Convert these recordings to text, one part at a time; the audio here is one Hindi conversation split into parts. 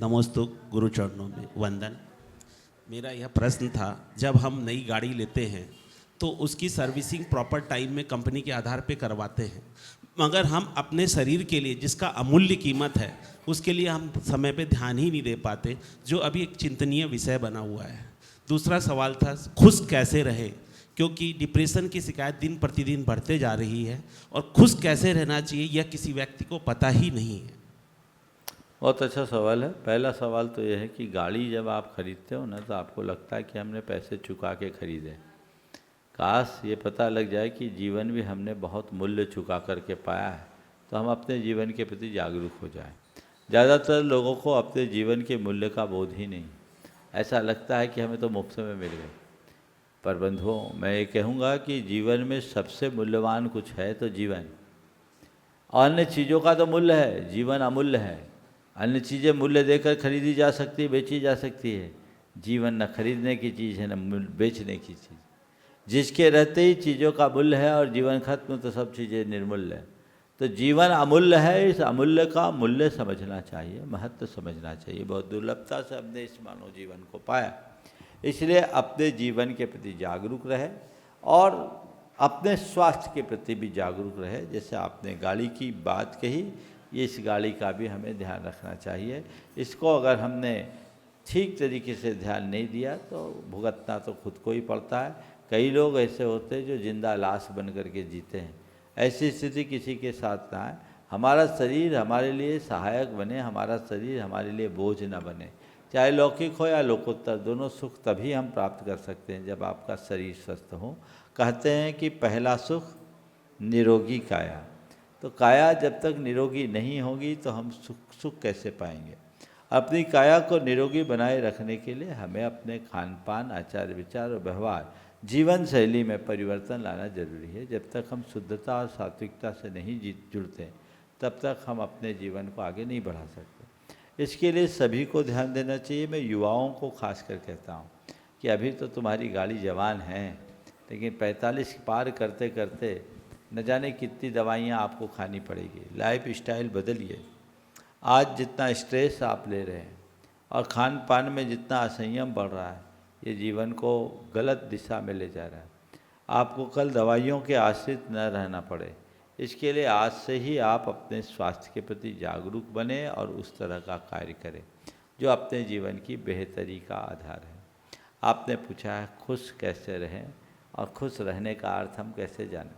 नमोस्तु गुरु चरणों में वंदन। मेरा यह प्रश्न था, जब हम नई गाड़ी लेते हैं तो उसकी सर्विसिंग प्रॉपर टाइम में कंपनी के आधार पे करवाते हैं, मगर हम अपने शरीर के लिए जिसका अमूल्य कीमत है उसके लिए हम समय पे ध्यान ही नहीं दे पाते, जो अभी एक चिंतनीय विषय बना हुआ है। दूसरा सवाल था, खुश कैसे रहे, क्योंकि डिप्रेशन की शिकायत दिन प्रतिदिन बढ़ते जा रही है और खुश कैसे रहना चाहिए यह किसी व्यक्ति को पता ही नहीं है। बहुत अच्छा सवाल है। पहला सवाल तो यह है कि गाड़ी जब आप खरीदते हो ना, तो आपको लगता है कि हमने पैसे चुका के खरीदे। काश ये पता लग जाए कि जीवन भी हमने बहुत मूल्य चुका करके पाया है, तो हम अपने जीवन के प्रति जागरूक हो जाएं। ज़्यादातर लोगों को अपने जीवन के मूल्य का बोध ही नहीं। ऐसा लगता है कि हमें तो मुफ्त में मिल गए। पर बंधुओं, मैं ये कहूँगा कि जीवन में सबसे मूल्यवान कुछ है तो जीवन। अन्य चीज़ों का तो मूल्य है, जीवन अमूल्य है। अन्य चीज़ें मूल्य देकर खरीदी जा सकती है, बेची जा सकती है। जीवन न खरीदने की चीज़ है, न बेचने की चीज़। जिसके रहते ही चीज़ों का मूल्य है और जीवन खत्म तो सब चीज़ें निर्मूल्य है। तो जीवन अमूल्य है, इस अमूल्य का मूल्य समझना चाहिए, महत्व समझना चाहिए। बहुत दुर्लभता से हमने इस मानव जीवन को पाया, इसलिए अपने जीवन के प्रति जागरूक रहे और अपने स्वास्थ्य के प्रति भी जागरूक रहे। जैसे आपने गाड़ी की बात कही, इस गाड़ी का भी हमें ध्यान रखना चाहिए। इसको अगर हमने ठीक तरीके से ध्यान नहीं दिया तो भुगतना तो खुद को ही पड़ता है। कई लोग ऐसे होते हैं जो जिंदा लाश बन करके जीते हैं। ऐसी स्थिति किसी के साथ ना आए। हमारा शरीर हमारे लिए सहायक बने, हमारा शरीर हमारे लिए बोझ न बने। चाहे लौकिक हो या लोकोत्तर, दोनों सुख तभी हम प्राप्त कर सकते हैं जब आपका शरीर स्वस्थ हो। कहते हैं कि पहला सुख निरोगी काया। तो काया जब तक निरोगी नहीं होगी तो हम सुख कैसे पाएंगे। अपनी काया को निरोगी बनाए रखने के लिए हमें अपने खान पान, आचार विचार और व्यवहार, जीवन शैली में परिवर्तन लाना जरूरी है। जब तक हम शुद्धता और सात्विकता से नहीं जुड़ते, तब तक हम अपने जीवन को आगे नहीं बढ़ा सकते। इसके लिए सभी को ध्यान देना चाहिए। मैं युवाओं को खास कर कहता हूँ कि अभी तो तुम्हारी गाड़ी जवान है, लेकिन 45 पार करते करते न जाने कितनी दवाइयाँ आपको खानी पड़ेगी। लाइफ स्टाइल बदलिए। आज जितना स्ट्रेस आप ले रहे हैं और खान पान में जितना असंयम बढ़ रहा है, ये जीवन को गलत दिशा में ले जा रहा है। आपको कल दवाइयों के आश्रित न रहना पड़े, इसके लिए आज से ही आप अपने स्वास्थ्य के प्रति जागरूक बने और उस तरह का कार्य करें जो अपने जीवन की बेहतरी का आधार है। आपने पूछा है खुश कैसे रहें और खुश रहने का अर्थ हम कैसे जानें।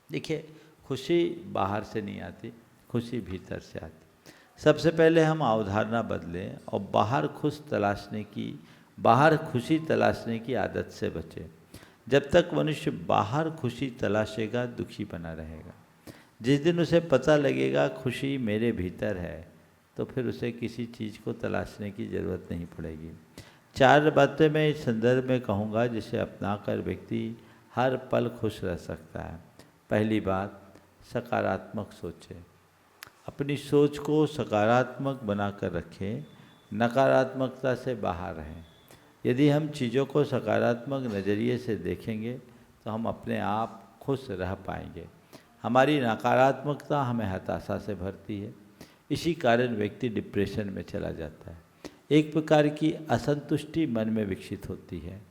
देखिए, खुशी बाहर से नहीं आती, खुशी भीतर से आती। सबसे पहले हम अवधारणा बदलें और बाहर खुशी तलाशने की आदत से बचें। जब तक मनुष्य बाहर खुशी तलाशेगा, दुखी बना रहेगा। जिस दिन उसे पता लगेगा खुशी मेरे भीतर है, तो फिर उसे किसी चीज़ को तलाशने की ज़रूरत नहीं पड़ेगी। 4 बातें मैं इस संदर्भ में कहूँगा जिसे अपनाकर व्यक्ति हर पल खुश रह सकता है। पहली बात, सकारात्मक सोचें। अपनी सोच को सकारात्मक बनाकर रखें, नकारात्मकता से बाहर रहें। यदि हम चीज़ों को सकारात्मक नज़रिए से देखेंगे तो हम अपने आप खुश रह पाएंगे। हमारी नकारात्मकता हमें हताशा से भरती है, इसी कारण व्यक्ति डिप्रेशन में चला जाता है। एक प्रकार की असंतुष्टि मन में विकसित होती है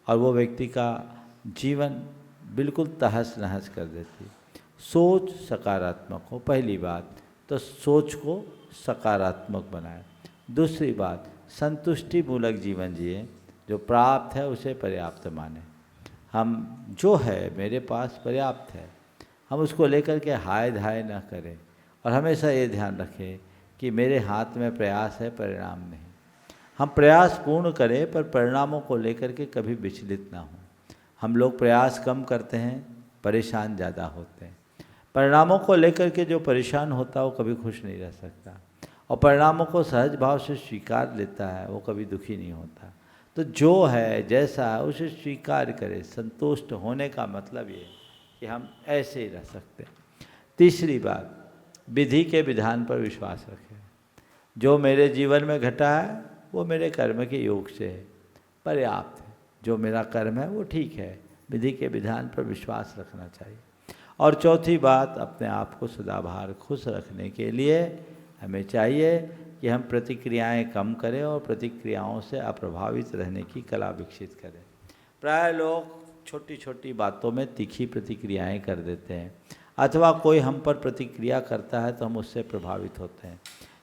और वो व्यक्ति का जीवन बिल्कुल तहस नहस कर देती है। सोच सकारात्मक हो, पहली बात तो सोच को सकारात्मक बनाएं। दूसरी बात, संतुष्टि मूलक जीवन जिए, जो प्राप्त है उसे पर्याप्त माने। हम जो है मेरे पास पर्याप्त है, हम उसको लेकर के हाय धाय न करें और हमेशा ये ध्यान रखें कि मेरे हाथ में प्रयास है, परिणाम नहीं। हम प्रयास पूर्ण करें पर परिणामों को लेकर के कभी विचलित ना हों। हम लोग प्रयास कम करते हैं, परेशान ज़्यादा होते हैं। परिणामों को लेकर के जो परेशान होता है वो कभी खुश नहीं रह सकता, और परिणामों को सहज भाव से स्वीकार लेता है वो कभी दुखी नहीं होता। तो जो है जैसा है उसे स्वीकार करें। संतुष्ट होने का मतलब ये कि हम ऐसे ही रह सकते हैं। तीसरी बात, विधि के विधान पर विश्वास रखें। जो मेरे जीवन में घटा है वो मेरे कर्म के योग से है, पर्याप्त है। जो मेरा कर्म है वो ठीक है, विधि के विधान पर विश्वास रखना चाहिए। और चौथी बात, अपने आप को सदाबहार खुश रखने के लिए हमें चाहिए कि हम प्रतिक्रियाएं कम करें और प्रतिक्रियाओं से अप्रभावित रहने की कला विकसित करें। प्राय लोग छोटी छोटी बातों में तीखी प्रतिक्रियाएं कर देते हैं, अथवा कोई हम पर प्रतिक्रिया करता है तो हम उससे प्रभावित होते हैं।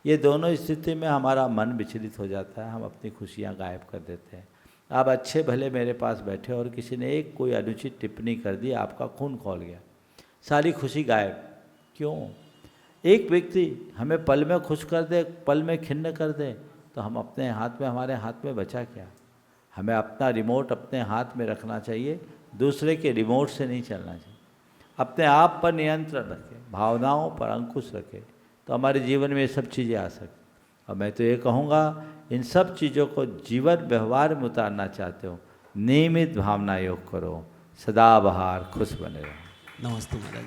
ये दोनों स्थिति में हमारा मन विचलित हो जाता है, हम अपनी खुशियाँ गायब कर देते हैं। आप अच्छे भले मेरे पास बैठे और किसी ने एक कोई अनुचित टिप्पणी कर दी, आपका खून खौल गया, सारी खुशी गायब। क्यों? एक व्यक्ति हमें पल में खुश कर दे, पल में खिन्न कर दे, तो हम अपने हाथ में, हमारे हाथ में बचा क्या? हमें अपना रिमोट अपने हाथ में रखना चाहिए, दूसरे के रिमोट से नहीं चलना चाहिए। अपने आप पर नियंत्रण रखें, भावनाओं पर अंकुश रखें, तो हमारे जीवन में ये सब चीज़ें आ सकती। और मैं तो ये कहूँगा, इन सब चीज़ों को जीवन व्यवहार में उतारना चाहते हो, नियमित भावना योग करो, सदाबहार खुश बने रहो। नमस्ते महाराज।